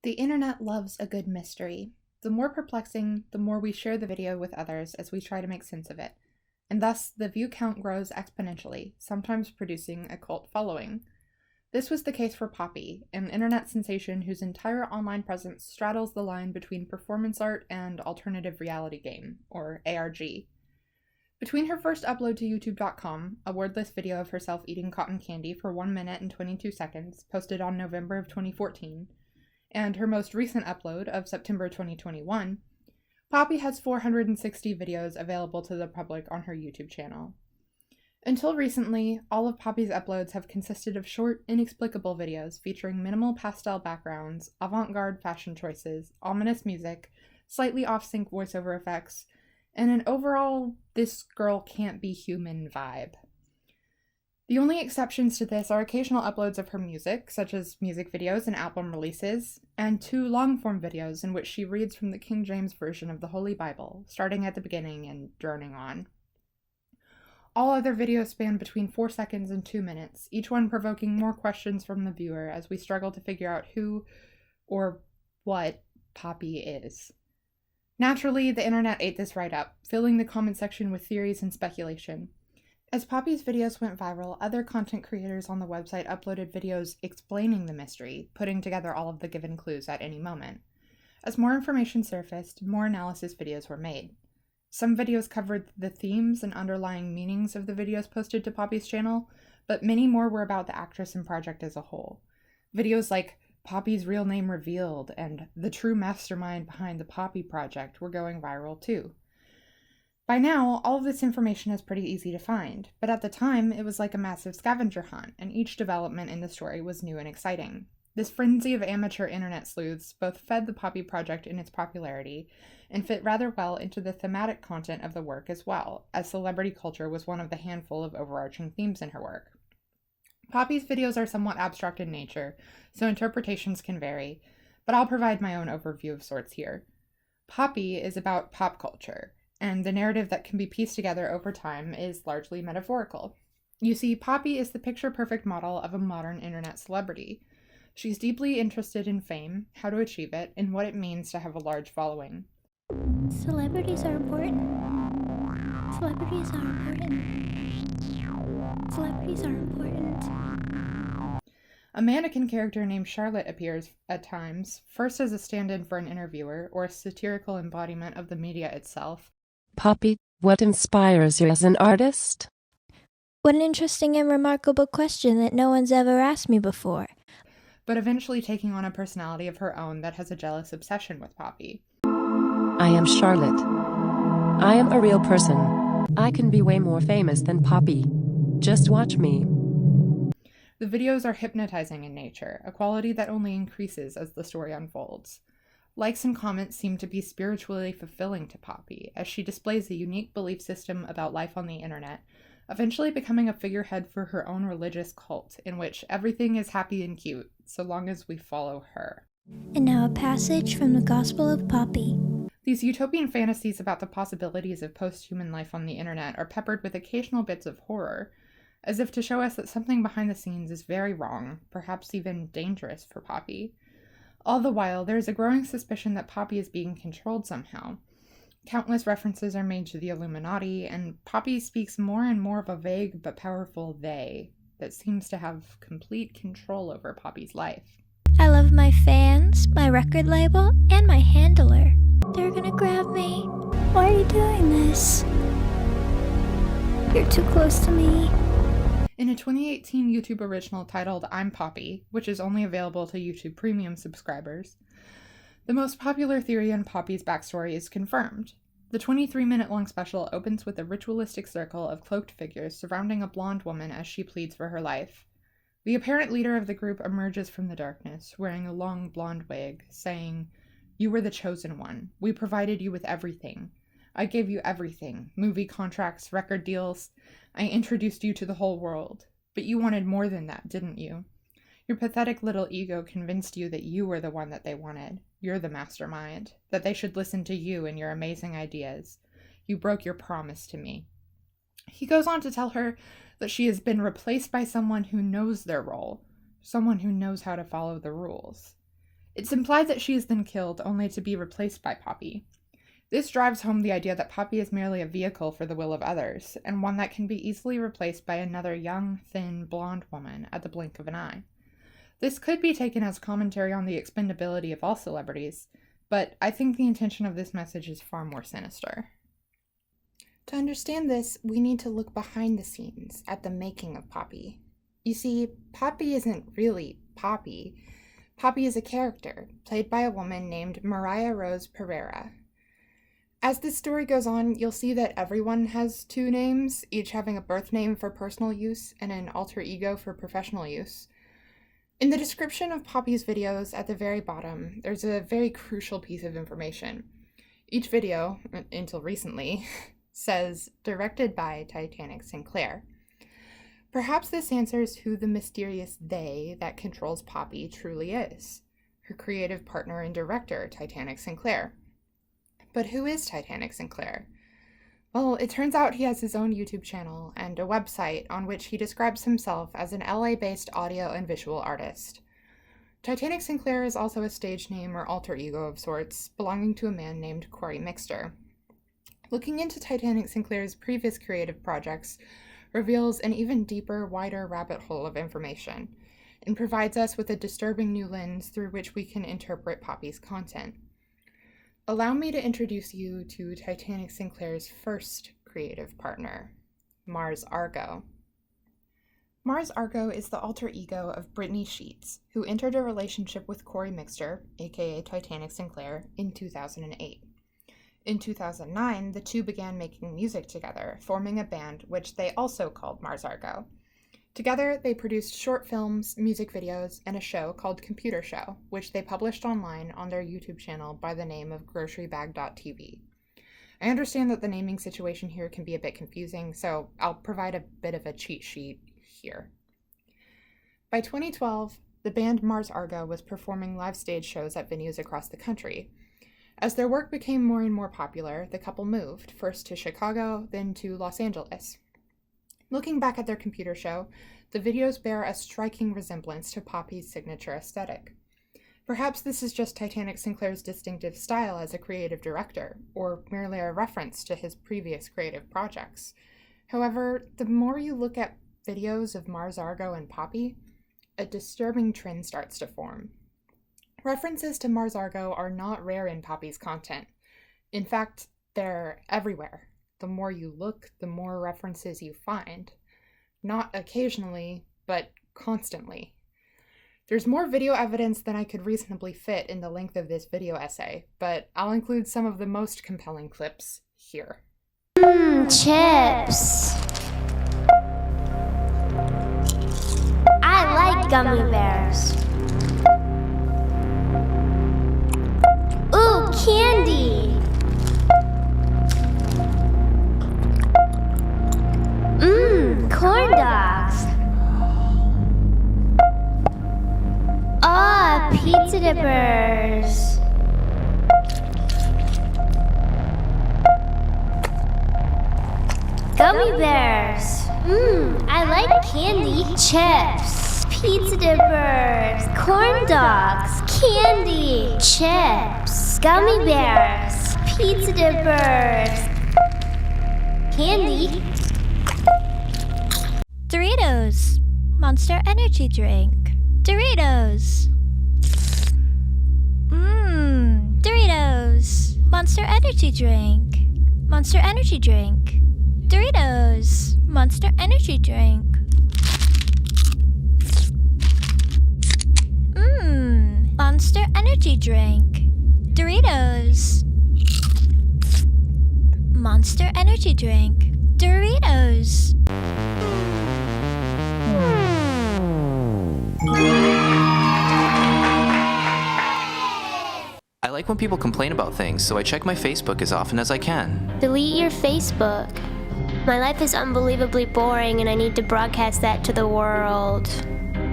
The internet loves a good mystery. The more perplexing, the more we share the video with others as we try to make sense of it. And thus, the view count grows exponentially, sometimes producing a cult following. This was the case for Poppy, an internet sensation whose entire online presence straddles the line between performance art and alternative reality game, or ARG. Between her first upload to YouTube.com, a wordless video of herself eating cotton candy for 1 minute and 22 seconds, posted on November of 2014, and her most recent upload of September 2021, Poppy has 460 videos available to the public on her YouTube channel. Until recently, all of Poppy's uploads have consisted of short, inexplicable videos featuring minimal pastel backgrounds, avant-garde fashion choices, ominous music, slightly off-sync voiceover effects, and an overall "this girl can't be human" vibe. The only exceptions to this are occasional uploads of her music, such as music videos and album releases, and 2 long-form videos in which she reads from the King James Version of the Holy Bible, starting at the beginning and droning on. All other videos span between 4 seconds and 2 minutes, each one provoking more questions from the viewer as we struggle to figure out who or what Poppy is. Naturally, the internet ate this right up, filling the comment section with theories and speculation. As Poppy's videos went viral, other content creators on the website uploaded videos explaining the mystery, putting together all of the given clues at any moment. As more information surfaced, more analysis videos were made. Some videos covered the themes and underlying meanings of the videos posted to Poppy's channel, but many more were about the actress and project as a whole. Videos like "Poppy's Real Name Revealed" and "The True Mastermind Behind the Poppy Project" were going viral too. By now, all of this information is pretty easy to find, but at the time, it was like a massive scavenger hunt, and each development in the story was new and exciting. This frenzy of amateur internet sleuths both fed the Poppy Project in its popularity, and fit rather well into the thematic content of the work as well, as celebrity culture was one of the handful of overarching themes in her work. Poppy's videos are somewhat abstract in nature, so interpretations can vary, but I'll provide my own overview of sorts here. Poppy is about pop culture, and the narrative that can be pieced together over time is largely metaphorical. You see, Poppy is the picture-perfect model of a modern internet celebrity. She's deeply interested in fame, how to achieve it, and what it means to have a large following. Celebrities are important. Celebrities are important. Celebrities are important. A mannequin character named Charlotte appears at times, first as a stand-in for an interviewer, or a satirical embodiment of the media itself. Poppy, what inspires you as an artist? What an interesting and remarkable question that no one's ever asked me before. But eventually taking on a personality of her own that has a jealous obsession with Poppy. I am Charlotte. I am a real person. I can be way more famous than Poppy. Just watch me. The videos are hypnotizing in nature, a quality that only increases as the story unfolds. Likes and comments seem to be spiritually fulfilling to Poppy, as she displays a unique belief system about life on the internet, eventually becoming a figurehead for her own religious cult, in which everything is happy and cute, so long as we follow her. And now a passage from the Gospel of Poppy. These utopian fantasies about the possibilities of post-human life on the internet are peppered with occasional bits of horror, as if to show us that something behind the scenes is very wrong, perhaps even dangerous for Poppy. All the while, there is a growing suspicion that Poppy is being controlled somehow. Countless references are made to the Illuminati, and Poppy speaks more and more of a vague but powerful they that seems to have complete control over Poppy's life. I love my fans, my record label, and my handler. They're gonna grab me. Why are you doing this? You're too close to me. In a 2018 YouTube original titled "I'm Poppy," which is only available to YouTube Premium subscribers, the most popular theory on Poppy's backstory is confirmed. The 23-minute-long special opens with a ritualistic circle of cloaked figures surrounding a blonde woman as she pleads for her life. The apparent leader of the group emerges from the darkness, wearing a long blonde wig, saying, "You were the chosen one. We provided you with everything. I gave you everything. Movie contracts, record deals. I introduced you to the whole world. But you wanted more than that, didn't you? Your pathetic little ego convinced you that you were the one that they wanted. You're the mastermind. That they should listen to you and your amazing ideas. You broke your promise to me." He goes on to tell her that she has been replaced by someone who knows their role, someone who knows how to follow the rules. It's implied that she is then killed only to be replaced by Poppy. This drives home the idea that Poppy is merely a vehicle for the will of others, and one that can be easily replaced by another young, thin, blonde woman at the blink of an eye. This could be taken as commentary on the expendability of all celebrities, but I think the intention of this message is far more sinister. To understand this, we need to look behind the scenes at the making of Poppy. You see, Poppy isn't really Poppy. Poppy is a character, played by a woman named Mariah Rose Pereira. As this story goes on, you'll see that everyone has two names, each having a birth name for personal use and an alter ego for professional use. In the description of Poppy's videos at the very bottom, there's a very crucial piece of information. Each video, until recently, says, directed by Titanic Sinclair. Perhaps this answers who the mysterious they that controls Poppy truly is. Her creative partner and director, Titanic Sinclair. But who is Titanic Sinclair? Well, it turns out he has his own YouTube channel and a website on which he describes himself as an LA-based audio and visual artist. Titanic Sinclair is also a stage name or alter ego of sorts, belonging to a man named Corey Mixter. Looking into Titanic Sinclair's previous creative projects reveals an even deeper, wider rabbit hole of information, and provides us with a disturbing new lens through which we can interpret Poppy's content. Allow me to introduce you to Titanic Sinclair's first creative partner, Mars Argo. Mars Argo is the alter ego of Brittany Sheets, who entered a relationship with Corey Mixter, aka Titanic Sinclair, in 2008. In 2009, the two began making music together, forming a band which they also called Mars Argo. Together, they produced short films, music videos, and a show called Computer Show, which they published online on their YouTube channel by the name of grocerybag.tv. I understand that the naming situation here can be a bit confusing, so I'll provide a bit of a cheat sheet here. By 2012, the band Mars Argo was performing live stage shows at venues across the country. As their work became more and more popular, the couple moved, first to Chicago, then to Los Angeles. Looking back at their computer show, the videos bear a striking resemblance to Poppy's signature aesthetic. Perhaps this is just Titanic Sinclair's distinctive style as a creative director, or merely a reference to his previous creative projects. However, the more you look at videos of Mars Argo and Poppy, a disturbing trend starts to form. References to Mars Argo are not rare in Poppy's content. In fact, they're everywhere. The more you look, the more references you find. Not occasionally, but constantly. There's more video evidence than I could reasonably fit in the length of this video essay, but I'll include some of the most compelling clips here. Chips. I like gummy bears. Ooh, candy. Corn dogs. Pizza dippers. Gummy bears. I like candy. Chips. Pizza dippers. Corn dogs. Candy. Chips. Gummy bears. Pizza dippers. Candy. Doritos. Monster Energy Drink. Doritos. Doritos. Monster Energy Drink. Monster Energy Drink. Doritos. Monster Energy Drink. Monster Energy Drink. Doritos. Monster Energy Drink. Doritos. I like when people complain about things, so I check my Facebook as often as I can. Delete your Facebook. My life is unbelievably boring and I need to broadcast that to the world.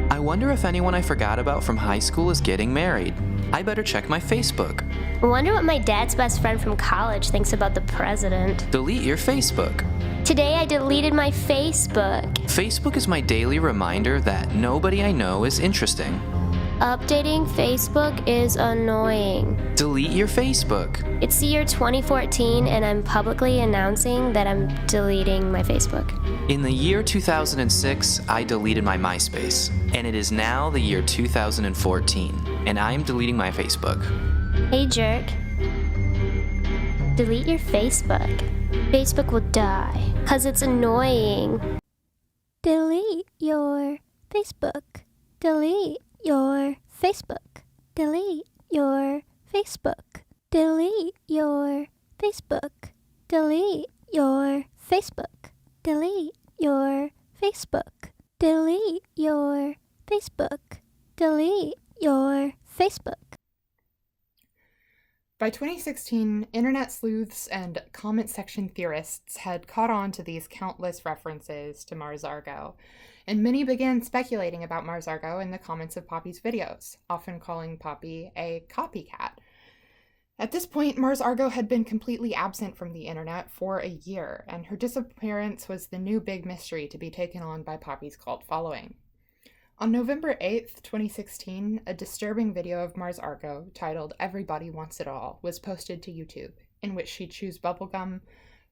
I wonder if anyone I forgot about from high school is getting married. I better check my Facebook. I wonder what my dad's best friend from college thinks about the president. Delete your Facebook. Today I deleted my Facebook. Facebook is my daily reminder that nobody I know is interesting. Updating Facebook is annoying. Delete your Facebook. It's the year 2014 and I'm publicly announcing that I'm deleting my Facebook. In the year 2006, I deleted my MySpace, and it is now the year 2014, and I am deleting my Facebook. Hey jerk. Delete your Facebook. Facebook will die, 'cause it's annoying. Delete your Facebook. Delete your Facebook. Delete your Facebook. Delete your Facebook. Delete your Facebook. Delete your Facebook. Delete your Facebook. Delete your Facebook. By 2016, internet sleuths and comment section theorists had caught on to these countless references to Mars Argo, and many began speculating about Mars Argo in the comments of Poppy's videos, often calling Poppy a copycat. At this point, Mars Argo had been completely absent from the internet for a year, and her disappearance was the new big mystery to be taken on by Poppy's cult following. On November 8th, 2016, a disturbing video of Mars Argo, titled "Everybody Wants It All," was posted to YouTube, in which she chews bubblegum,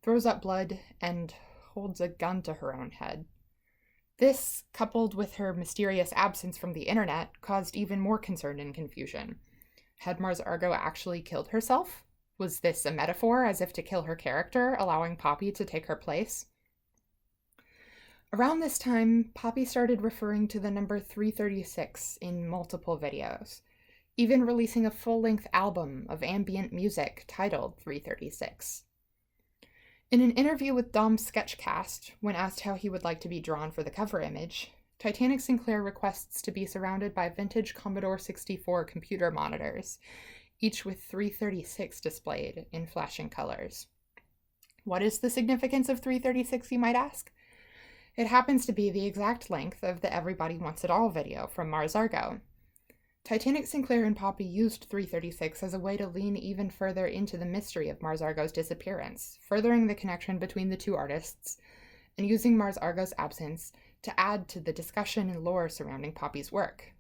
throws up blood, and holds a gun to her own head. This, coupled with her mysterious absence from the internet, caused even more concern and confusion. Had Mars Argo actually killed herself? Was this a metaphor, as if to kill her character, allowing Poppy to take her place? Around this time, Poppy started referring to the number 336 in multiple videos, even releasing a full-length album of ambient music titled 336. In an interview with Dom's Sketchcast, when asked how he would like to be drawn for the cover image, Titanic Sinclair requests to be surrounded by vintage Commodore 64 computer monitors, each with 336 displayed in flashing colors. What is the significance of 336, you might ask? It happens to be the exact length of the Everybody Wants It All video from Mars Argo. Titanic Sinclair and Poppy used 336 as a way to lean even further into the mystery of Mars Argo's disappearance, furthering the connection between the two artists, and using Mars Argo's absence to add to the discussion and lore surrounding Poppy's work.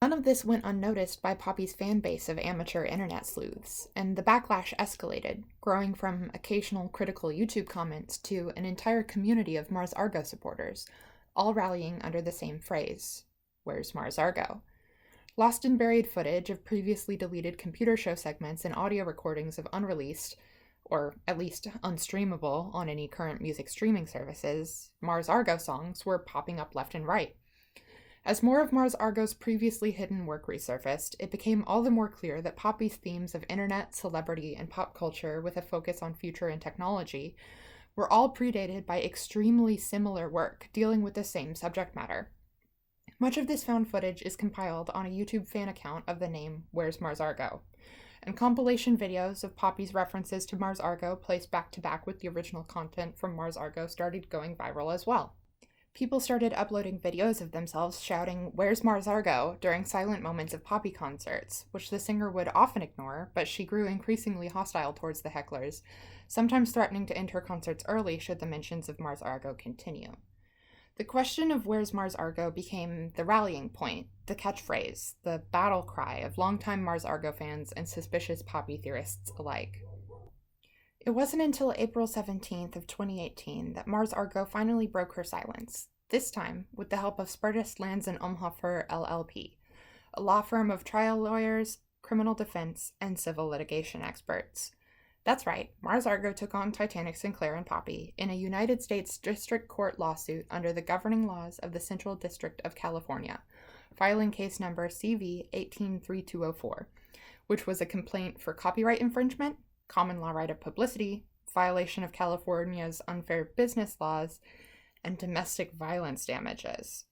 None of this went unnoticed by Poppy's fan base of amateur internet sleuths, and the backlash escalated, growing from occasional critical YouTube comments to an entire community of Mars Argo supporters, all rallying under the same phrase, "Where's Mars Argo?" Lost and buried footage of previously deleted computer show segments and audio recordings of unreleased, or at least unstreamable on any current music streaming services, Mars Argo songs were popping up left and right. As more of Mars Argo's previously hidden work resurfaced, it became all the more clear that Poppy's themes of internet, celebrity, and pop culture with a focus on future and technology were all predated by extremely similar work dealing with the same subject matter. Much of this found footage is compiled on a YouTube fan account of the name Where's Mars Argo, and compilation videos of Poppy's references to Mars Argo placed back to back with the original content from Mars Argo started going viral as well. People started uploading videos of themselves shouting, "Where's Mars Argo?" during silent moments of Poppy concerts, which the singer would often ignore, but she grew increasingly hostile towards the hecklers, sometimes threatening to end her concerts early should the mentions of Mars Argo continue. The question of "Where's Mars Argo?" became the rallying point, the catchphrase, the battle cry of longtime Mars Argo fans and suspicious Poppy theorists alike. It wasn't until April 17th of 2018 that Mars Argo finally broke her silence, this time with the help of Spertus Lands and Umhofer LLP, a law firm of trial lawyers, criminal defense, and civil litigation experts. That's right, Mars Argo took on Titanic Sinclair and Poppy in a United States District Court lawsuit under the governing laws of the Central District of California, filing case number CV 183204, which was a complaint for copyright infringement, common law right of publicity, violation of California's unfair business laws, and domestic violence damages.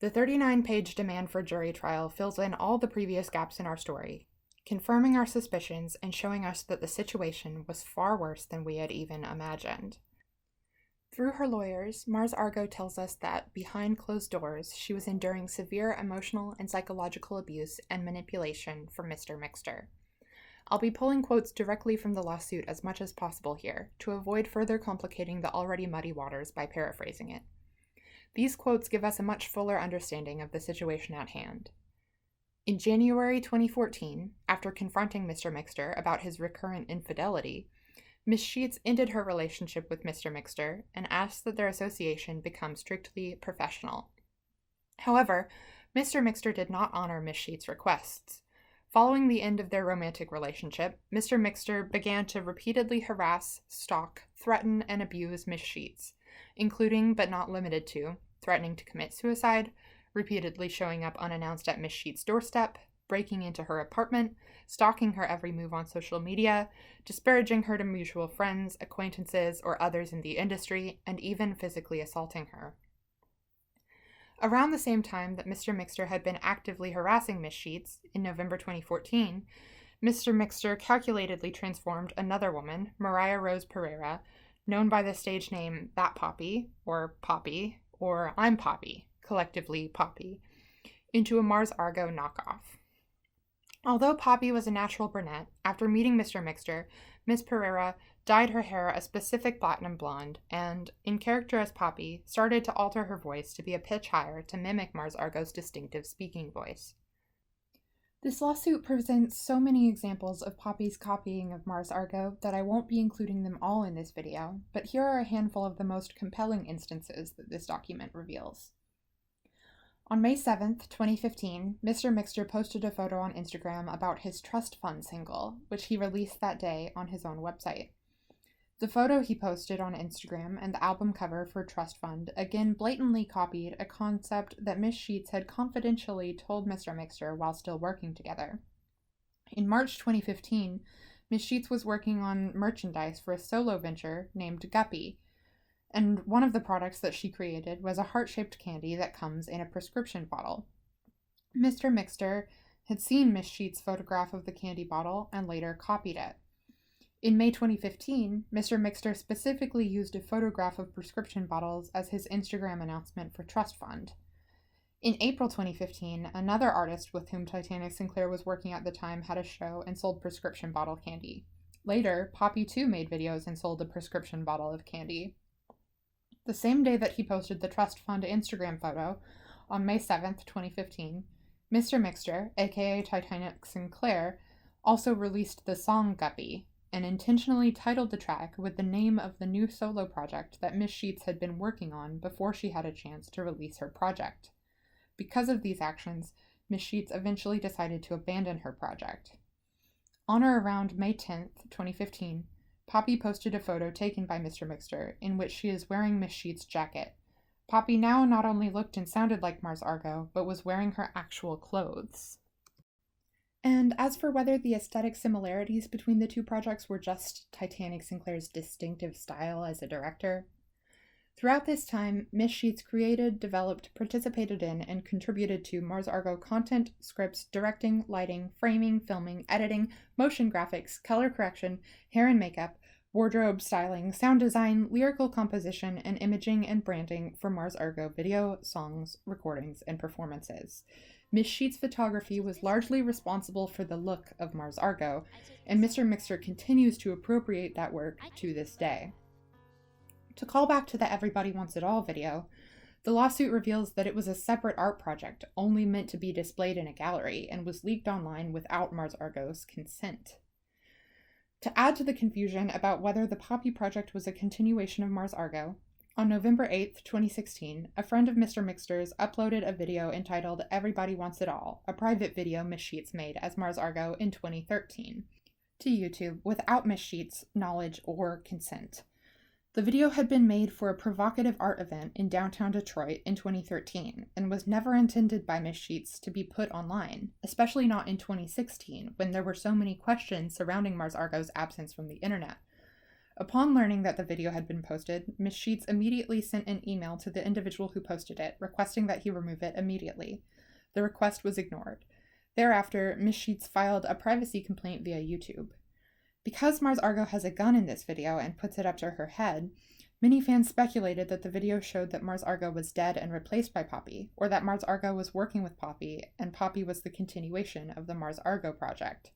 The 39-page demand for jury trial fills in all the previous gaps in our story, confirming our suspicions and showing us that the situation was far worse than we had even imagined. Through her lawyers, Mars Argo tells us that, behind closed doors, she was enduring severe emotional and psychological abuse and manipulation from Mr. Mixter. I'll be pulling quotes directly from the lawsuit as much as possible here, to avoid further complicating the already muddy waters by paraphrasing it. These quotes give us a much fuller understanding of the situation at hand. In January 2014, after confronting Mr. Mixter about his recurrent infidelity, Miss Sheets ended her relationship with Mr. Mixter and asked that their association become strictly professional. However, Mr. Mixter did not honor Miss Sheets' requests. Following the end of their romantic relationship, Mr. Mixter began to repeatedly harass, stalk, threaten, and abuse Miss Sheets, including but not limited to threatening to commit suicide, repeatedly showing up unannounced at Miss Sheets' doorstep, breaking into her apartment, stalking her every move on social media, disparaging her to mutual friends, acquaintances, or others in the industry, and even physically assaulting her. Around the same time that Mr. Mixter had been actively harassing Miss Sheets, in November 2014, Mr. Mixter calculatedly transformed another woman, Mariah Rose Pereira, known by the stage name That Poppy, or I'm Poppy, collectively Poppy, into a Mars Argo knockoff. Although Poppy was a natural brunette, after meeting Mr. Mixter, Miss Pereira dyed her hair a specific platinum blonde and, in character as Poppy, started to alter her voice to be a pitch higher to mimic Mars Argo's distinctive speaking voice. This lawsuit presents so many examples of Poppy's copying of Mars Argo that I won't be including them all in this video, but here are a handful of the most compelling instances that this document reveals. On May 7th, 2015, Mr. Mixter posted a photo on Instagram about his Trust Fund single, which he released that day on his own website. The photo he posted on Instagram and the album cover for Trust Fund again blatantly copied a concept that Miss Sheets had confidentially told Mr. Mixter while still working together. In March 2015, Miss Sheets was working on merchandise for a solo venture named Guppy, and one of the products that she created was a heart-shaped candy that comes in a prescription bottle. Mr. Mixter had seen Miss Sheets' photograph of the candy bottle and later copied it. In May 2015, Mr. Mixter specifically used a photograph of prescription bottles as his Instagram announcement for Trust Fund. In April 2015, another artist with whom Titanic Sinclair was working at the time had a show and sold prescription bottle candy. Later, Poppy too made videos and sold a prescription bottle of candy. The same day that he posted the Trust Fund Instagram photo, on May 7th, 2015, Mr. Mixter, aka Titanic Sinclair, also released the song Guppy, and intentionally titled the track with the name of the new solo project that Miss Sheets had been working on before she had a chance to release her project. Because of these actions, Miss Sheets eventually decided to abandon her project. On or around May 10th, 2015, Poppy posted a photo taken by Mr. Mixter in which she is wearing Miss Sheets' jacket. Poppy now not only looked and sounded like Mars Argo, but was wearing her actual clothes. And as for whether the aesthetic similarities between the two projects were just Titanic Sinclair's distinctive style as a director, throughout this time, Miss Sheets created, developed, participated in, and contributed to Mars Argo content, scripts, directing, lighting, framing, filming, editing, motion graphics, color correction, hair and makeup, wardrobe styling, sound design, lyrical composition, and imaging and branding for Mars Argo video, songs, recordings, and performances. Miss Sheets' photography was largely responsible for the look of Mars Argo, and Mr. Mixter continues to appropriate that work to this day. To call back to the Everybody Wants It All video, the lawsuit reveals that it was a separate art project only meant to be displayed in a gallery and was leaked online without Mars Argo's consent. To add to the confusion about whether the Poppy project was a continuation of Mars Argo, on November 8th, 2016, a friend of Mr. Mixter's uploaded a video entitled Everybody Wants It All, a private video Miss Sheets made as Mars Argo in 2013, to YouTube without Miss Sheets' knowledge or consent. The video had been made for a provocative art event in downtown Detroit in 2013 and was never intended by Miss Sheets to be put online, especially not in 2016 when there were so many questions surrounding Mars Argo's absence from the internet. Upon learning that the video had been posted, Miss Sheets immediately sent an email to the individual who posted it, requesting that he remove it immediately. The request was ignored. Thereafter, Miss Sheets filed a privacy complaint via YouTube. Because Mars Argo has a gun in this video and puts it up to her head, many fans speculated that the video showed that Mars Argo was dead and replaced by Poppy, or that Mars Argo was working with Poppy, and Poppy was the continuation of the Mars Argo project.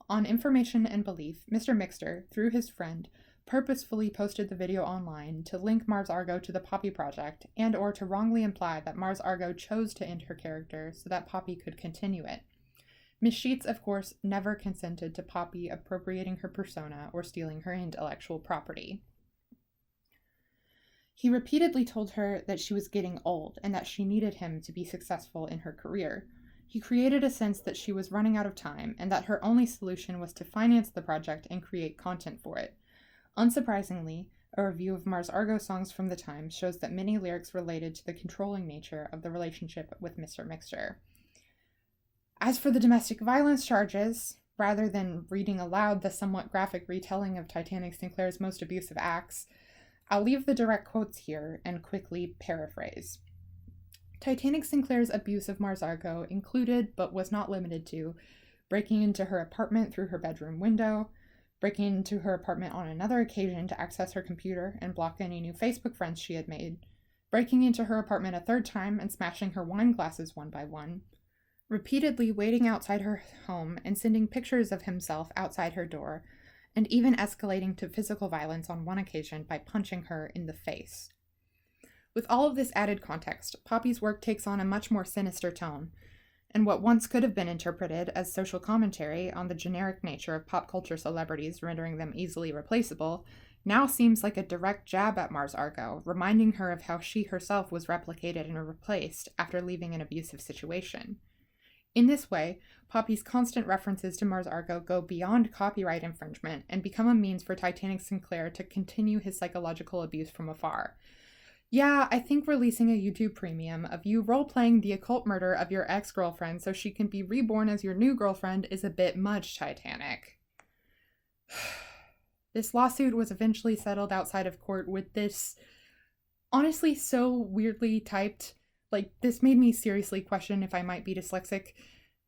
On information and belief, Mr. Mixter, through his friend, purposefully posted the video online to link Mars Argo to the Poppy project and or to wrongly imply that Mars Argo chose to end her character so that Poppy could continue it. Miss Sheets, of course, never consented to Poppy appropriating her persona or stealing her intellectual property. He repeatedly told her that she was getting old and that she needed him to be successful in her career. He created a sense that she was running out of time and that her only solution was to finance the project and create content for it. Unsurprisingly, a review of Mars Argo songs from the time shows that many lyrics related to the controlling nature of the relationship with Mr. Mixter. As for the domestic violence charges, rather than reading aloud the somewhat graphic retelling of Titanic Sinclair's most abusive acts, I'll leave the direct quotes here and quickly paraphrase. Titanic Sinclair's abuse of Mars Argo included, but was not limited to, breaking into her apartment through her bedroom window, breaking into her apartment on another occasion to access her computer and block any new Facebook friends she had made, breaking into her apartment a third time and smashing her wine glasses one by one, repeatedly waiting outside her home and sending pictures of himself outside her door, and even escalating to physical violence on one occasion by punching her in the face. With all of this added context, Poppy's work takes on a much more sinister tone, and what once could have been interpreted as social commentary on the generic nature of pop culture celebrities rendering them easily replaceable now seems like a direct jab at Mars Argo, reminding her of how she herself was replicated and replaced after leaving an abusive situation. In this way, Poppy's constant references to Mars Argo go beyond copyright infringement and become a means for Titanic Sinclair to continue his psychological abuse from afar. Yeah, I think releasing a YouTube premium of you role-playing the occult murder of your ex-girlfriend so she can be reborn as your new girlfriend is a bit much, Titanic. This lawsuit was eventually settled outside of court with this, honestly, so weirdly typed. This made me seriously question if I might be dyslexic,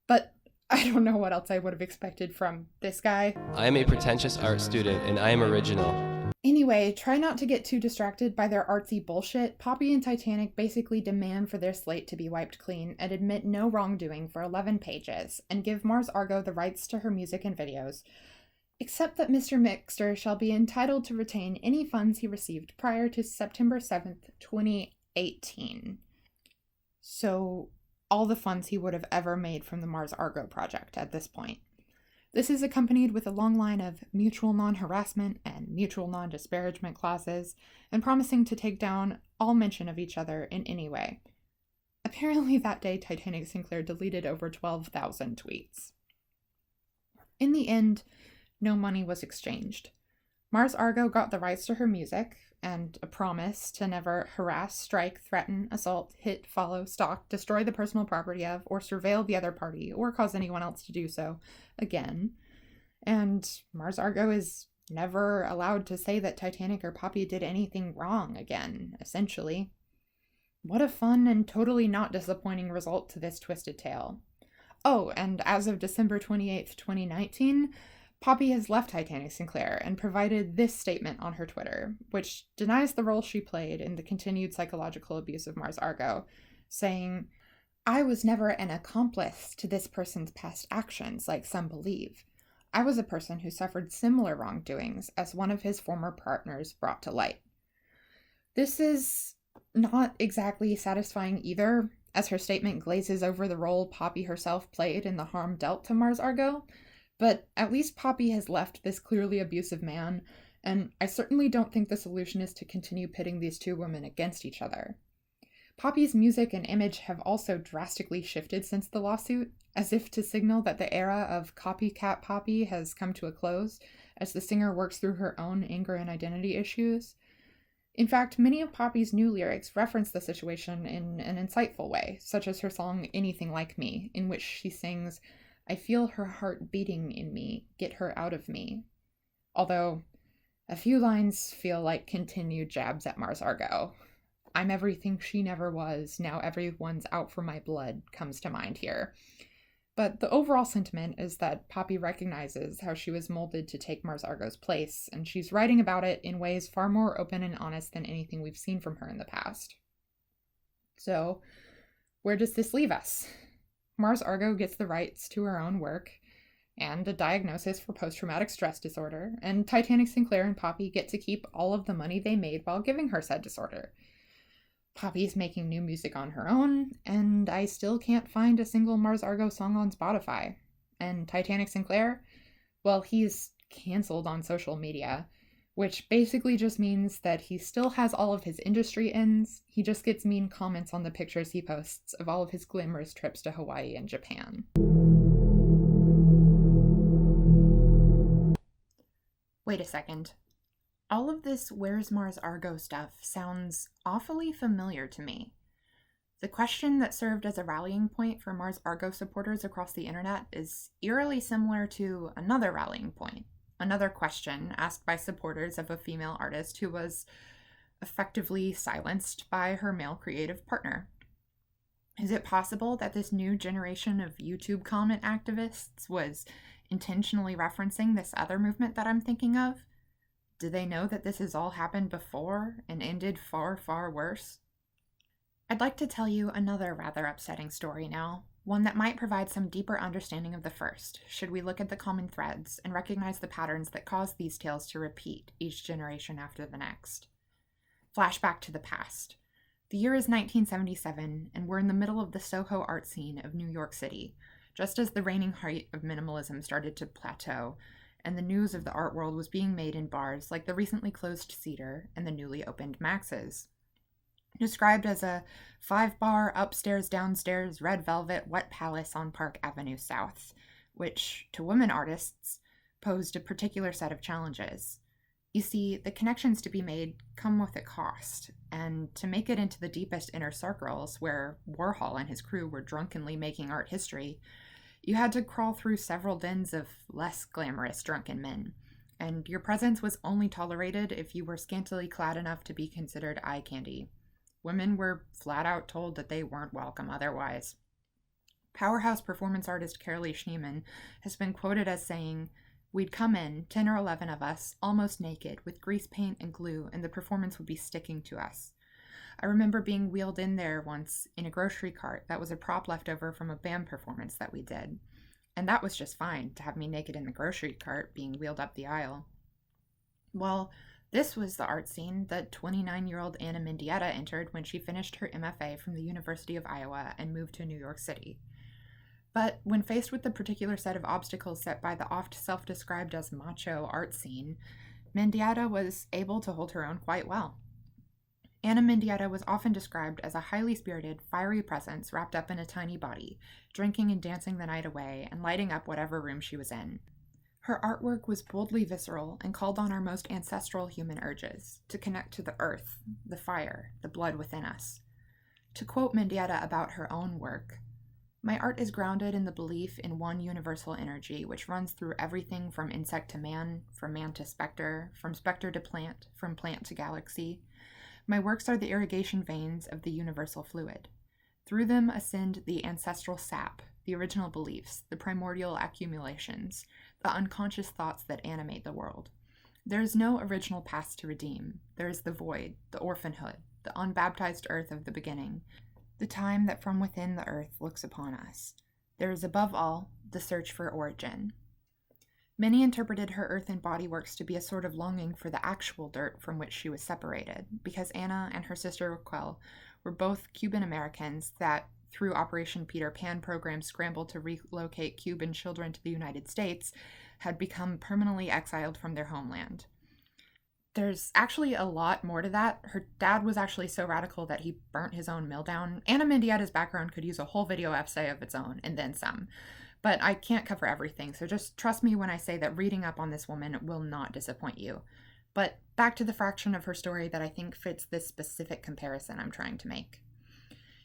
but I don't know what else I would have expected from this guy. I am a pretentious art student, and I am original. Anyway, try not to get too distracted by their artsy bullshit. Poppy and Titanic basically demand for their slate to be wiped clean and admit no wrongdoing for 11 pages, and give Mars Argo the rights to her music and videos, except that Mr. Mixter shall be entitled to retain any funds he received prior to September 7th, 2018. So, all the funds he would have ever made from the Mars Argo project at this point. This is accompanied with a long line of mutual non-harassment and mutual non-disparagement clauses, and promising to take down all mention of each other in any way. Apparently that day, Titanic Sinclair deleted over 12,000 tweets. In the end, no money was exchanged. Mars Argo got the rights to her music, and a promise to never harass, strike, threaten, assault, hit, follow, stalk, destroy the personal property of, or surveil the other party, or cause anyone else to do so again. And Mars Argo is never allowed to say that Titanic or Poppy did anything wrong again, essentially. What a fun and totally not disappointing result to this twisted tale. Oh, and as of December 28th, 2019, Poppy has left Titanic Sinclair and provided this statement on her Twitter, which denies the role she played in the continued psychological abuse of Mars Argo, saying, "I was never an accomplice to this person's past actions like some believe. I was a person who suffered similar wrongdoings as one of his former partners brought to light." This is not exactly satisfying either, as her statement glazes over the role Poppy herself played in the harm dealt to Mars Argo. But at least Poppy has left this clearly abusive man, and I certainly don't think the solution is to continue pitting these two women against each other. Poppy's music and image have also drastically shifted since the lawsuit, as if to signal that the era of copycat Poppy has come to a close, as the singer works through her own anger and identity issues. In fact, many of Poppy's new lyrics reference the situation in an insightful way, such as her song Anything Like Me, in which she sings, "I feel her heart beating in me, get her out of me." Although, a few lines feel like continued jabs at Mars Argo. "I'm everything she never was, now everyone's out for my blood" comes to mind here. But the overall sentiment is that Poppy recognizes how she was molded to take Mars Argo's place, and she's writing about it in ways far more open and honest than anything we've seen from her in the past. So, where does this leave us? Mars Argo gets the rights to her own work and a diagnosis for post-traumatic stress disorder, and Titanic Sinclair and Poppy get to keep all of the money they made while giving her said disorder. Poppy's making new music on her own, and I still can't find a single Mars Argo song on Spotify. And Titanic Sinclair? Well, he's canceled on social media, which basically just means that he still has all of his industry ins. He just gets mean comments on the pictures he posts of all of his glamorous trips to Hawaii and Japan. Wait a second. All of this Where's Mars Argo stuff sounds awfully familiar to me. The question that served as a rallying point for Mars Argo supporters across the internet is eerily similar to another rallying point, another question asked by supporters of a female artist who was effectively silenced by her male creative partner. Is it possible that this new generation of YouTube comment activists was intentionally referencing this other movement that I'm thinking of? Do they know that this has all happened before and ended far, far worse? I'd like to tell you another rather upsetting story now, one that might provide some deeper understanding of the first, should we look at the common threads and recognize the patterns that cause these tales to repeat each generation after the next. Flashback to the past. The year is 1977, and we're in the middle of the Soho art scene of New York City, just as the reigning height of minimalism started to plateau, and the news of the art world was being made in bars like the recently closed Cedar and the newly opened Max's. Described as a 5-bar, upstairs-downstairs, red velvet, wet palace on Park Avenue South, which, to women artists, posed a particular set of challenges. You see, the connections to be made come with a cost, and to make it into the deepest inner circles where Warhol and his crew were drunkenly making art history, you had to crawl through several dens of less glamorous drunken men, and your presence was only tolerated if you were scantily clad enough to be considered eye candy. Women were flat out told that they weren't welcome otherwise. Powerhouse performance artist Carolee Schneemann has been quoted as saying, "We'd come in, 10 or 11 of us, almost naked, with grease paint and glue, and the performance would be sticking to us. I remember being wheeled in there once in a grocery cart that was a prop left over from a band performance that we did. And that was just fine, to have me naked in the grocery cart being wheeled up the aisle." Well, this was the art scene that 29-year-old Ana Mendieta entered when she finished her MFA from the University of Iowa and moved to New York City. But when faced with the particular set of obstacles set by the oft self-described as macho art scene, Mendieta was able to hold her own quite well. Ana Mendieta was often described as a highly spirited, fiery presence wrapped up in a tiny body, drinking and dancing the night away and lighting up whatever room she was in. Her artwork was boldly visceral and called on our most ancestral human urges, to connect to the earth, the fire, the blood within us. To quote Mendieta about her own work, "My art is grounded in the belief in one universal energy which runs through everything from insect to man, from man to specter, from specter to plant, from plant to galaxy. My works are the irrigation veins of the universal fluid. Through them ascend the ancestral sap, the original beliefs, the primordial accumulations, the unconscious thoughts that animate the world. There is no original past to redeem. There is the void, the orphanhood, the unbaptized earth of the beginning, the time that from within the earth looks upon us. There is above all the search for origin." Many interpreted her earth and body works to be a sort of longing for the actual dirt from which she was separated, because Ana and her sister Raquel were both Cuban Americans that, through Operation Peter Pan programs scrambled to relocate Cuban children to the United States, had become permanently exiled from their homeland. There's actually a lot more to that. Her dad was actually so radical that he burnt his own mill down. Ana Mendieta's background could use a whole video essay of its own, and then some. But I can't cover everything, so just trust me when I say that reading up on this woman will not disappoint you. But back to the fraction of her story that I think fits this specific comparison I'm trying to make.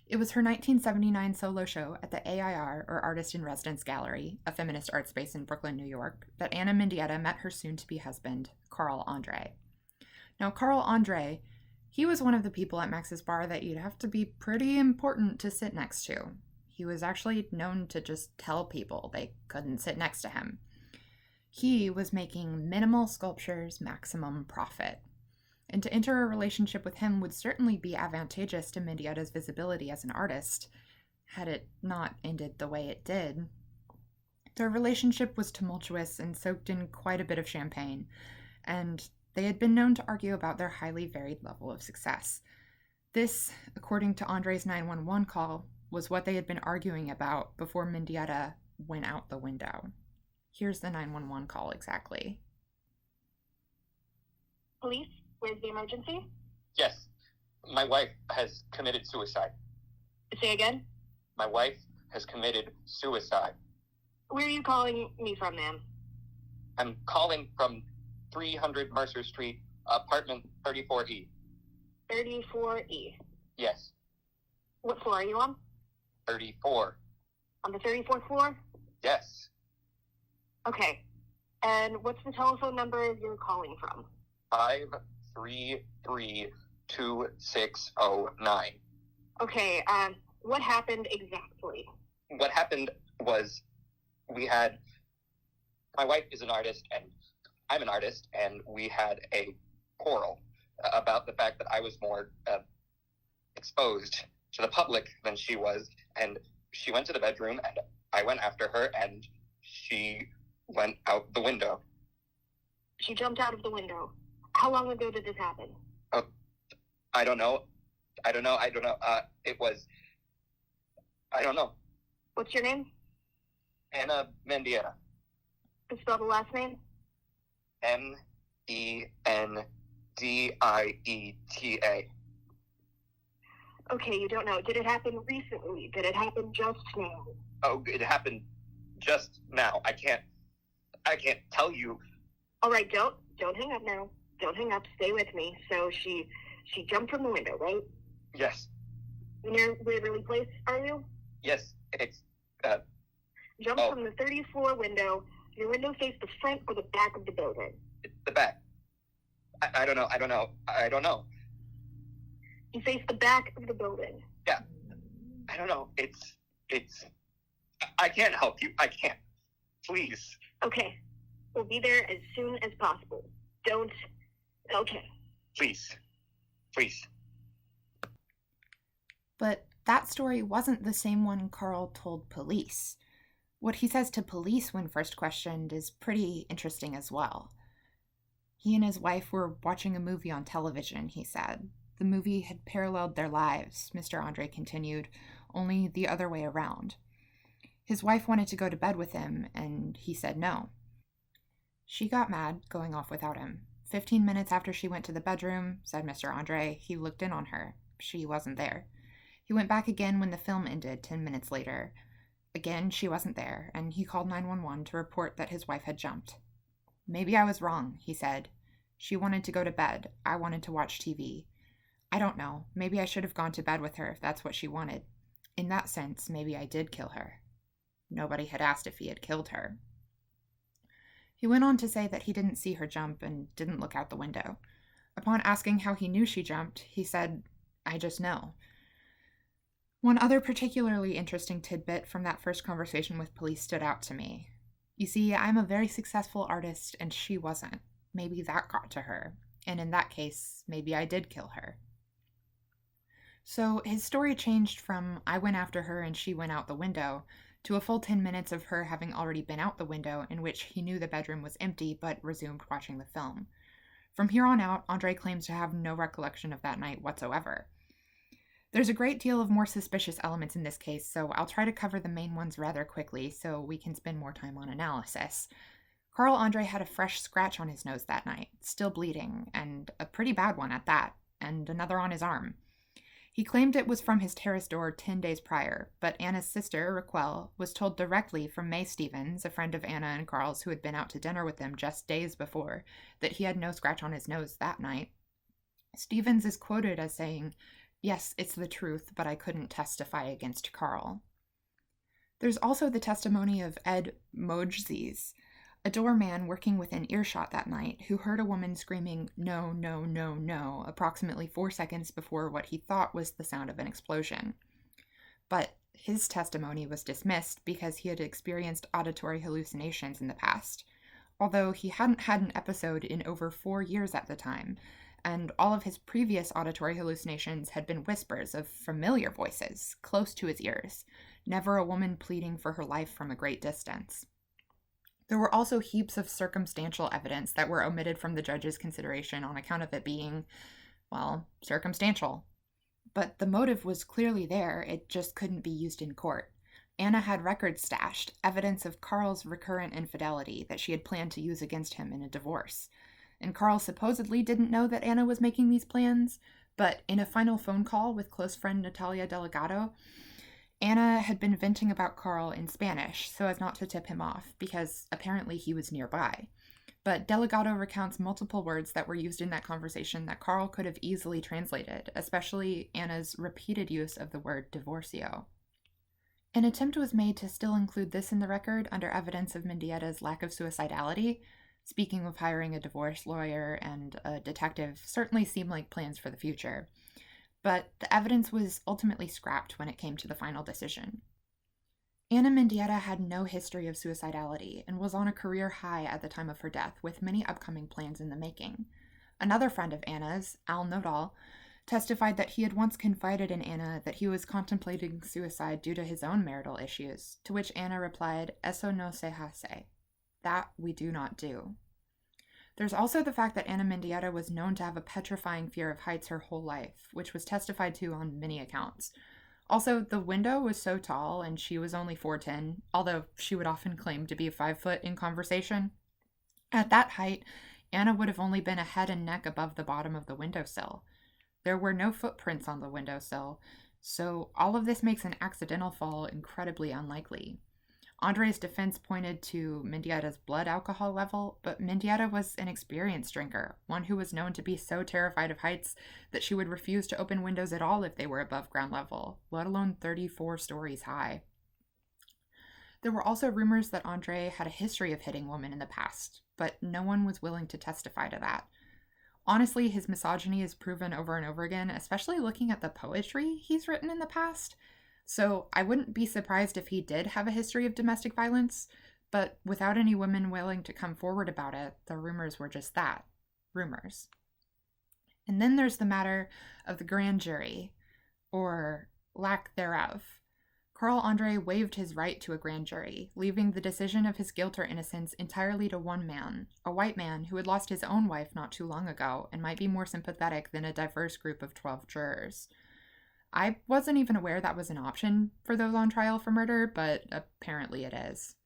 It was her 1979 solo show at the AIR, or Artist in Residence Gallery, a feminist art space in Brooklyn, New York, that Ana Mendieta met her soon-to-be husband, Carl Andre. Now, Carl Andre, he was one of the people at Max's bar that you'd have to be pretty important to sit next to. He was actually known to just tell people they couldn't sit next to him. He was making minimal sculptures, maximum profit. And to enter a relationship with him would certainly be advantageous to Mendieta's visibility as an artist, had it not ended the way it did. Their relationship was tumultuous and soaked in quite a bit of champagne, and they had been known to argue about their highly varied level of success. This, according to Andre's 911 call, was what they had been arguing about before Mendieta went out the window. Here's the 911 call exactly. Police, where's the emergency? Yes, my wife has committed suicide. Say again? My wife has committed suicide. Where are you calling me from, ma'am? I'm calling from 300 Mercer Street, apartment 34E. 34E. Yes. What floor are you on? 34. On the 34th floor? Yes. Okay. And what's the telephone number you're calling from? 533-2609. Okay, what happened exactly? What happened was my wife is an artist and I'm an artist, and we had a quarrel about the fact that I was more exposed to the public than she was, and she went to the bedroom and I went after her and she went out the window. She jumped out of the window. How long ago did this happen? I don't know. It was, I don't know. What's your name? Ana Mendieta. Spell the last name? Mendieta. Okay, you don't know. Did it happen recently? Did it happen just now? Oh, it happened just now. I can't tell you. All right, don't hang up now. Don't hang up. Stay with me. So she jumped from the window, right? Yes. Near Waverly Place, are you? Yes, it's Jumped from the 30th floor window. Your window faced the front or the back of the building? It's the back. I don't know. You faced the back of the building. Yeah. I don't know. It's I can't help you. I can't. Please. Okay. We'll be there as soon as possible. Okay. Please. But that story wasn't the same one Carl told police. What he says to police when first questioned is pretty interesting as well. He and his wife were watching a movie on television, he said. The movie had paralleled their lives, Mr. Andre continued, only the other way around. His wife wanted to go to bed with him, and he said no. She got mad, going off without him. 15 minutes after she went to the bedroom, said Mr. Andre, he looked in on her. She wasn't there. He went back again when the film ended 10 minutes later. Again, she wasn't there, and he called 911 to report that his wife had jumped. Maybe I was wrong, he said. She wanted to go to bed. I wanted to watch TV. I don't know. Maybe I should have gone to bed with her if that's what she wanted. In that sense, maybe I did kill her. Nobody had asked if he had killed her. He went on to say that he didn't see her jump and didn't look out the window. Upon asking how he knew she jumped, he said, I just know. One other particularly interesting tidbit from that first conversation with police stood out to me. You see, I'm a very successful artist and she wasn't. Maybe that got to her. And in that case, maybe I did kill her. So his story changed from I went after her and she went out the window to a full 10 minutes of her having already been out the window, in which he knew the bedroom was empty but resumed watching the film. From here on out, Andre claims to have no recollection of that night whatsoever. There's a great deal of more suspicious elements in this case, so I'll try to cover the main ones rather quickly so we can spend more time on analysis. Carl Andre had a fresh scratch on his nose that night, still bleeding, and a pretty bad one at that, and another on his arm. He claimed it was from his terrace door 10 days prior, but Anna's sister, Raquel, was told directly from May Stevens, a friend of Anna and Carl's who had been out to dinner with them just days before, that he had no scratch on his nose that night. Stevens is quoted as saying, "Yes, it's the truth, but I couldn't testify against Carl." There's also the testimony of Ed Mojzes, a doorman working within earshot that night, who heard a woman screaming, "No, no, no, no," approximately 4 seconds before what he thought was the sound of an explosion. But his testimony was dismissed because he had experienced auditory hallucinations in the past, although he hadn't had an episode in over 4 years at the time, and all of his previous auditory hallucinations had been whispers of familiar voices, close to his ears, never a woman pleading for her life from a great distance. There were also heaps of circumstantial evidence that were omitted from the judge's consideration on account of it being, well, circumstantial. But the motive was clearly there, it just couldn't be used in court. Ana had records stashed, evidence of Carl's recurrent infidelity that she had planned to use against him in a divorce. And Carl supposedly didn't know that Ana was making these plans, but in a final phone call with close friend Natalia Delgado, Ana had been venting about Carl in Spanish so as not to tip him off, because apparently he was nearby. But Delgado recounts multiple words that were used in that conversation that Carl could have easily translated, especially Ana's repeated use of the word divorcio. An attempt was made to still include this in the record under evidence of Mendieta's lack of suicidality. Speaking of hiring a divorce lawyer and a detective certainly seemed like plans for the future. But the evidence was ultimately scrapped when it came to the final decision. Ana Mendieta had no history of suicidality and was on a career high at the time of her death, with many upcoming plans in the making. Another friend of Ana's, Al Nodal, testified that he had once confided in Ana that he was contemplating suicide due to his own marital issues, to which Ana replied, "Eso no se hace." That we do not do. There's also the fact that Ana Mendieta was known to have a petrifying fear of heights her whole life, which was testified to on many accounts. Also, the window was so tall, and she was only 4'10", although she would often claim to be 5 foot in conversation. At that height, Ana would have only been a head and neck above the bottom of the windowsill. There were no footprints on the windowsill, so all of this makes an accidental fall incredibly unlikely. Andre's defense pointed to Mendieta's blood alcohol level, but Mendieta was an experienced drinker, one who was known to be so terrified of heights that she would refuse to open windows at all if they were above ground level, let alone 34 stories high. There were also rumors that Andre had a history of hitting women in the past, but no one was willing to testify to that. Honestly, his misogyny is proven over and over again, especially looking at the poetry he's written in the past. So I wouldn't be surprised if he did have a history of domestic violence, but without any women willing to come forward about it, the rumors were just that, rumors. And then there's the matter of the grand jury, or lack thereof. Carl Andre waived his right to a grand jury, leaving the decision of his guilt or innocence entirely to one man, a white man who had lost his own wife not too long ago and might be more sympathetic than a diverse group of 12 jurors. I wasn't even aware that was an option for those on trial for murder, but apparently it is.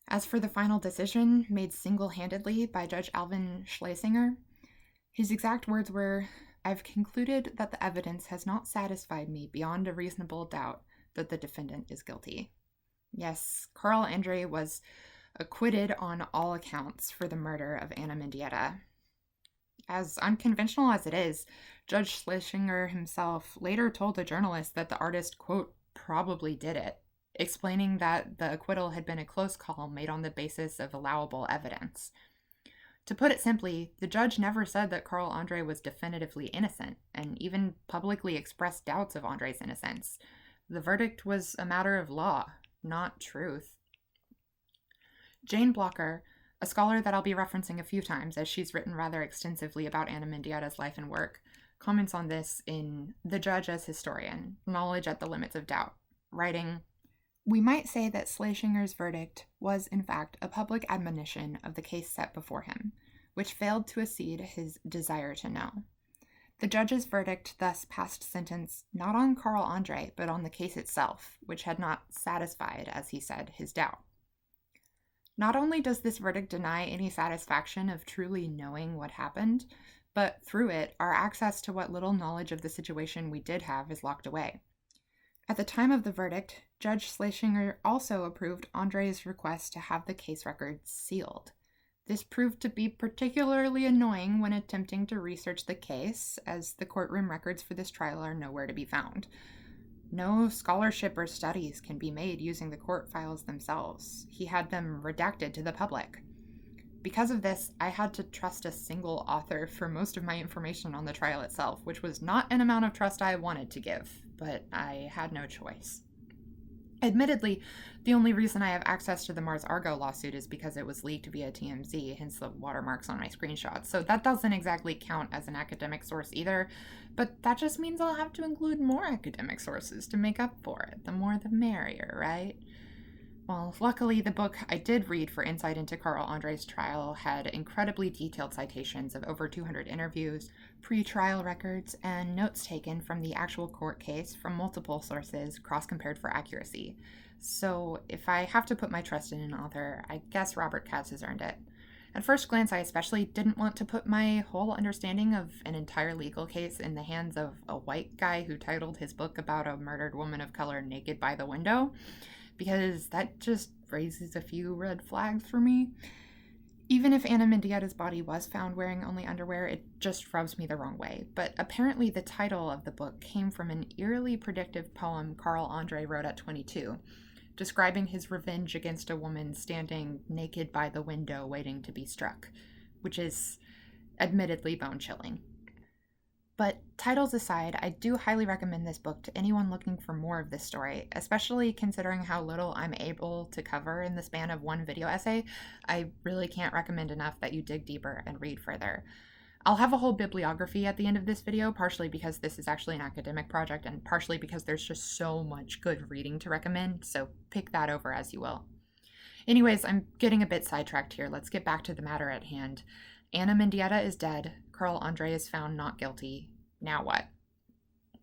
As for the final decision, made single-handedly by Judge Alvin Schlesinger, his exact words were, "I've concluded that the evidence has not satisfied me beyond a reasonable doubt that the defendant is guilty." Yes, Carl Andre was acquitted on all accounts for the murder of Ana Mendieta. As unconventional as it is, Judge Schlesinger himself later told a journalist that the artist, quote, "probably did it," explaining that the acquittal had been a close call made on the basis of allowable evidence. To put it simply, the judge never said that Carl Andre was definitively innocent, and even publicly expressed doubts of Andre's innocence. The verdict was a matter of law, not truth. Jane Blocker, a scholar that I'll be referencing a few times as she's written rather extensively about Ana Mendieta's life and work, comments on this in The Judge as Historian, Knowledge at the Limits of Doubt, writing, "We might say that Schlesinger's verdict was, in fact, a public admonition of the case set before him, which failed to accede his desire to know. The judge's verdict thus passed sentence not on Carl Andre, but on the case itself, which had not satisfied, as he said, his doubt. Not only does this verdict deny any satisfaction of truly knowing what happened, but through it, our access to what little knowledge of the situation we did have is locked away. At the time of the verdict, Judge Schlesinger also approved Andre's request to have the case records sealed. This proved to be particularly annoying when attempting to research the case, as the courtroom records for this trial are nowhere to be found. No scholarship or studies can be made using the court files themselves. He had them redacted to the public. Because of this, I had to trust a single author for most of my information on the trial itself, which was not an amount of trust I wanted to give, but I had no choice. Admittedly, the only reason I have access to the Mars Argo lawsuit is because it was leaked via TMZ, hence the watermarks on my screenshots, so that doesn't exactly count as an academic source either, but that just means I'll have to include more academic sources to make up for it. The more the merrier, right? Well, luckily, the book I did read for insight into Carl Andre's trial had incredibly detailed citations of over 200 interviews, pre-trial records, and notes taken from the actual court case from multiple sources, cross-compared for accuracy. So if I have to put my trust in an author, I guess Robert Katz has earned it. At first glance, I especially didn't want to put my whole understanding of an entire legal case in the hands of a white guy who titled his book about a murdered woman of color naked by the window, because that just raises a few red flags for me. Even if Ana Mendieta's body was found wearing only underwear, it just rubs me the wrong way. But apparently the title of the book came from an eerily predictive poem Carl Andre wrote at 22, describing his revenge against a woman standing naked by the window waiting to be struck, which is admittedly bone-chilling. But titles aside, I do highly recommend this book to anyone looking for more of this story, especially considering how little I'm able to cover in the span of one video essay. I really can't recommend enough that you dig deeper and read further. I'll have a whole bibliography at the end of this video, partially because this is actually an academic project and partially because there's just so much good reading to recommend, so pick that over as you will. Anyways, I'm getting a bit sidetracked here. Let's get back to the matter at hand. Ana Mendieta is dead. Carl Andre is found not guilty. Now what?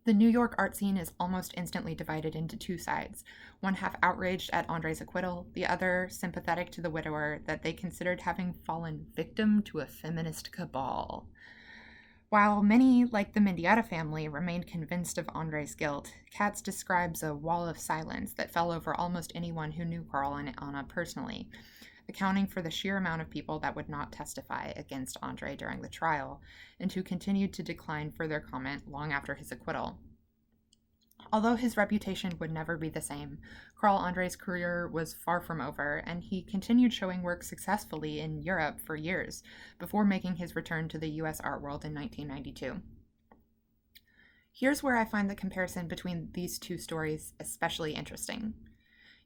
The New York art scene is almost instantly divided into two sides, one half outraged at Andre's acquittal, the other sympathetic to the widower that they considered having fallen victim to a feminist cabal. While many, like the Mendieta family, remained convinced of Andre's guilt, Katz describes a wall of silence that fell over almost anyone who knew Carl and Ana personally, accounting for the sheer amount of people that would not testify against Andre during the trial, and who continued to decline further comment long after his acquittal. Although his reputation would never be the same, Carl Andre's career was far from over, and he continued showing work successfully in Europe for years, before making his return to the US art world in 1992. Here's where I find the comparison between these two stories especially interesting.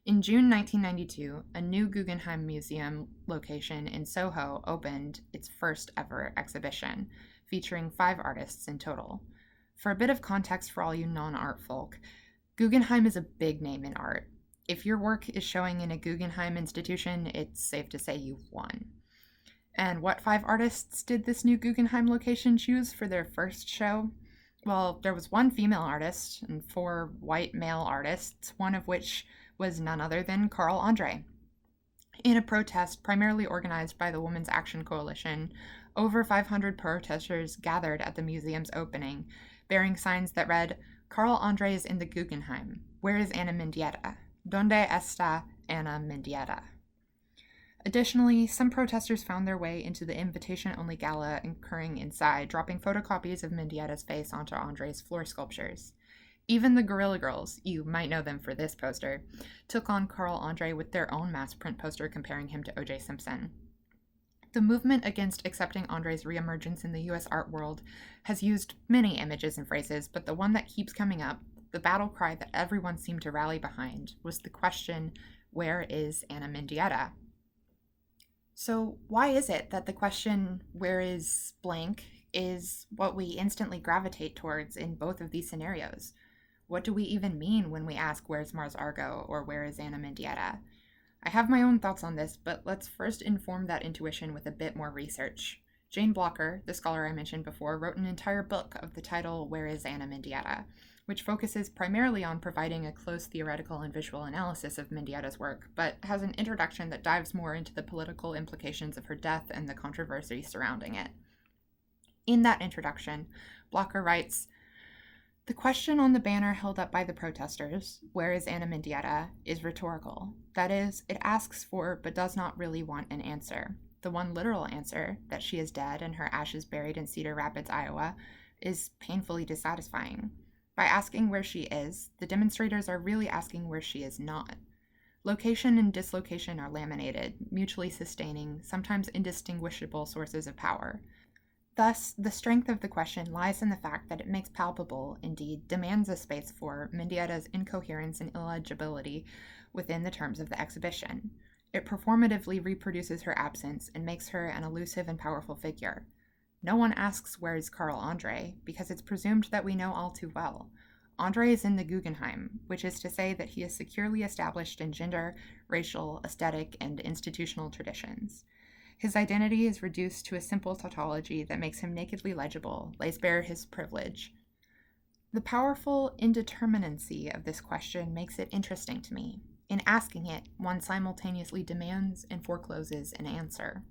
In June 1992, a new Guggenheim Museum location in Soho opened its first ever exhibition, featuring 5 artists in total. For a bit of context for all you non-art folk, Guggenheim is a big name in art. If your work is showing in a Guggenheim institution, it's safe to say you've won. And what 5 artists did this new Guggenheim location choose for their first show? Well, there was 1 female artist and 4 white male artists, one of which was none other than Carl Andre. In a protest primarily organized by the Women's Action Coalition, over 500 protesters gathered at the museum's opening, bearing signs that read, "Carl Andre is in the Guggenheim. Where is Ana Mendieta? Donde está Ana Mendieta?" Additionally, some protesters found their way into the invitation-only gala occurring inside, dropping photocopies of Mendieta's face onto Andre's floor sculptures. Even the Guerrilla Girls, you might know them for this poster, took on Carl Andre with their own mass print poster comparing him to O.J. Simpson. The movement against accepting Andre's reemergence in the U.S. art world has used many images and phrases, but the one that keeps coming up, the battle cry that everyone seemed to rally behind, was the question, where is Ana Mendieta? So why is it that the question, where is blank, is what we instantly gravitate towards in both of these scenarios? What do we even mean when we ask, where's Mars Argo, or where is Ana Mendieta? I have my own thoughts on this, but let's first inform that intuition with a bit more research. Jane Blocker, the scholar I mentioned before, wrote an entire book of the title, Where is Ana Mendieta?, which focuses primarily on providing a close theoretical and visual analysis of Mendieta's work, but has an introduction that dives more into the political implications of her death and the controversy surrounding it. In that introduction, Blocker writes, "The question on the banner held up by the protesters, where is Ana Mendieta, is rhetorical. That is, it asks for but does not really want an answer. The one literal answer, that she is dead and her ashes buried in Cedar Rapids, Iowa, is painfully dissatisfying. By asking where she is, the demonstrators are really asking where she is not. Location and dislocation are laminated, mutually sustaining, sometimes indistinguishable sources of power. Thus, the strength of the question lies in the fact that it makes palpable, indeed demands a space for, Mendieta's incoherence and illegibility within the terms of the exhibition. It performatively reproduces her absence and makes her an elusive and powerful figure. No one asks where is Carl Andre, because it's presumed that we know all too well. Andre is in the Guggenheim, which is to say that he is securely established in gender, racial, aesthetic, and institutional traditions. His identity is reduced to a simple tautology that makes him nakedly legible, lays bare his privilege. The powerful indeterminacy of this question makes it interesting to me. In asking it, one simultaneously demands and forecloses an answer.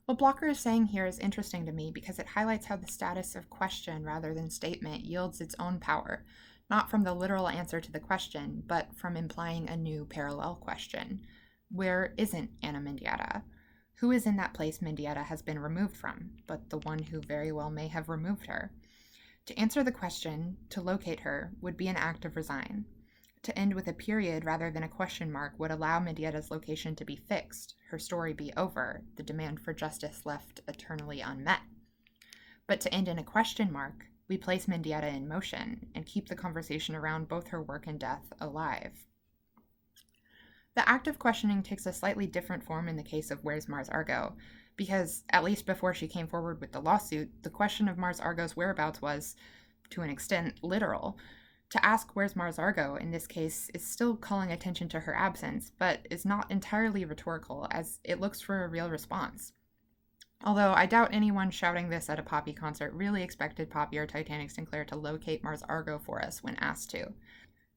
What Blocker is saying here is interesting to me because it highlights how the status of question rather than statement yields its own power, not from the literal answer to the question, but from implying a new parallel question. Where isn't Ana Mendieta? Who is in that place Mendieta has been removed from, but the one who very well may have removed her? To answer the question, to locate her, would be an act of resign. To end with a period rather than a question mark would allow Mendieta's location to be fixed, her story be over, the demand for justice left eternally unmet. But to end in a question mark, we place Mendieta in motion and keep the conversation around both her work and death alive. The act of questioning takes a slightly different form in the case of Where's Mars Argo, because, at least before she came forward with the lawsuit, the question of Mars Argo's whereabouts was, to an extent, literal. To ask Where's Mars Argo, in this case, is still calling attention to her absence, but is not entirely rhetorical, as it looks for a real response. Although I doubt anyone shouting this at a Poppy concert really expected Poppy or Titanic Sinclair to locate Mars Argo for us when asked to.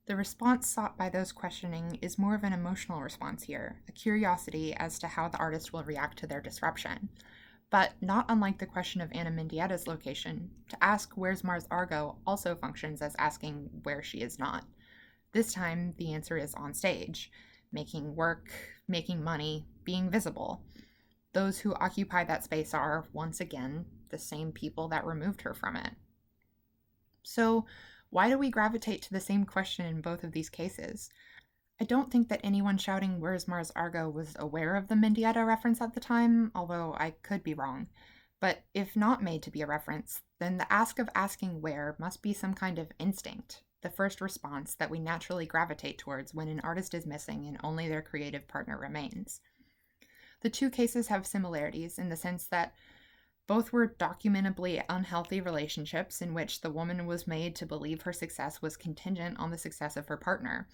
The response sought by those questioning is more of an emotional response here, a curiosity as to how the artist will react to their disruption. But not unlike the question of Ana Mendieta's location, to ask Where's Mars Argo also functions as asking where she is not. This time, the answer is on stage, making work, making money, being visible. Those who occupy that space are, once again, the same people that removed her from it. So, why do we gravitate to the same question in both of these cases? I don't think that anyone shouting Where's Mars Argo was aware of the Mendieta reference at the time, although I could be wrong. But if not made to be a reference, then the ask of asking where must be some kind of instinct, the first response that we naturally gravitate towards when an artist is missing and only their creative partner remains. The two cases have similarities in the sense that both were documentably unhealthy relationships in which the woman was made to believe her success was contingent on the success of her partner,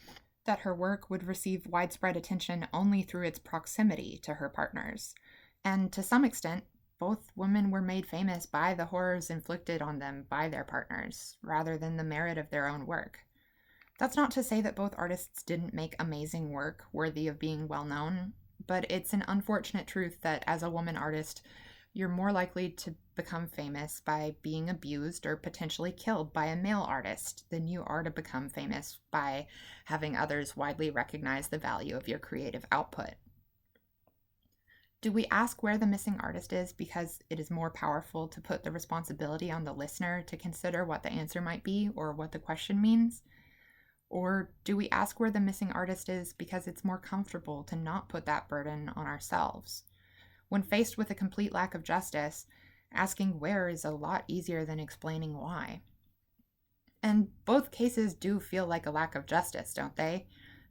that her work would receive widespread attention only through its proximity to her partners. And to some extent, both women were made famous by the horrors inflicted on them by their partners, rather than the merit of their own work. That's not to say that both artists didn't make amazing work worthy of being well known, but it's an unfortunate truth that as a woman artist, you're more likely to become famous by being abused or potentially killed by a male artist than you are to become famous by having others widely recognize the value of your creative output. Do we ask where the missing artist is because it is more powerful to put the responsibility on the listener to consider what the answer might be or what the question means? Or do we ask where the missing artist is because it's more comfortable to not put that burden on ourselves? When faced with a complete lack of justice, asking where is a lot easier than explaining why. And both cases do feel like a lack of justice, don't they?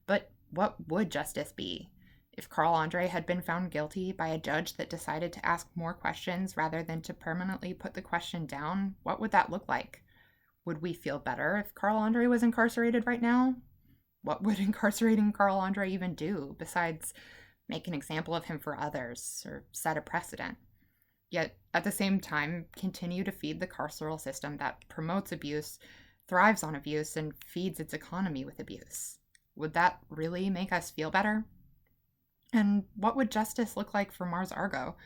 But what would justice be? If Carl Andre had been found guilty by a judge that decided to ask more questions rather than to permanently put the question down, what would that look like? Would we feel better if Carl Andre was incarcerated right now? What would incarcerating Carl Andre even do besides make an example of him for others, or set a precedent? Yet, at the same time, continue to feed the carceral system that promotes abuse, thrives on abuse, and feeds its economy with abuse. Would that really make us feel better? And what would justice look like for Mars Argo?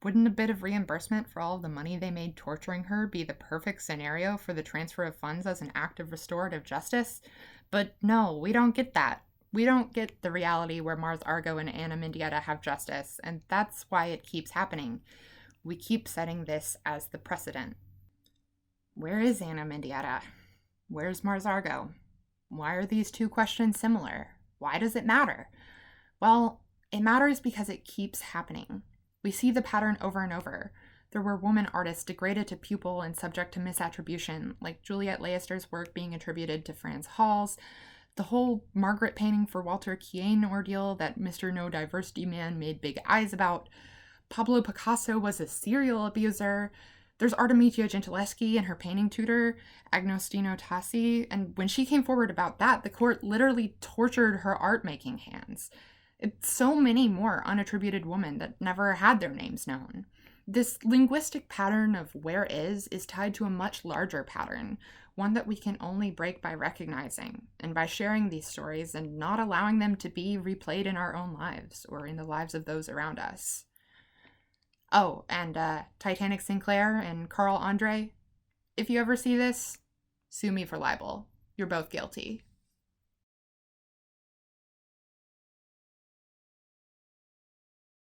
Wouldn't a bit of reimbursement for all of the money they made torturing her be the perfect scenario for the transfer of funds as an act of restorative justice? But no, we don't get that. We don't get the reality where Mars Argo and Ana Mendieta have justice, and that's why it keeps happening. We keep setting this as the precedent. Where is Ana Mendieta? Where's Mars Argo? Why are these two questions similar? Why does it matter? Well, it matters because it keeps happening. We see the pattern over and over. There were woman artists degraded to pupil and subject to misattribution, like Juliette Leyester's work being attributed to Franz Hals, the whole Margaret painting for Walter Chiane ordeal that Mr. No Diversity Man made big eyes about. Pablo Picasso was a serial abuser. There's Artemisia Gentileschi and her painting tutor, Agostino Tassi, and when she came forward about that, the court literally tortured her art-making hands. It's so many more unattributed women that never had their names known. This linguistic pattern of where is tied to a much larger pattern, one that we can only break by recognizing and by sharing these stories and not allowing them to be replayed in our own lives or in the lives of those around us. Oh, and Titanic Sinclair and Carl Andre, if you ever see this, sue me for libel. You're both guilty.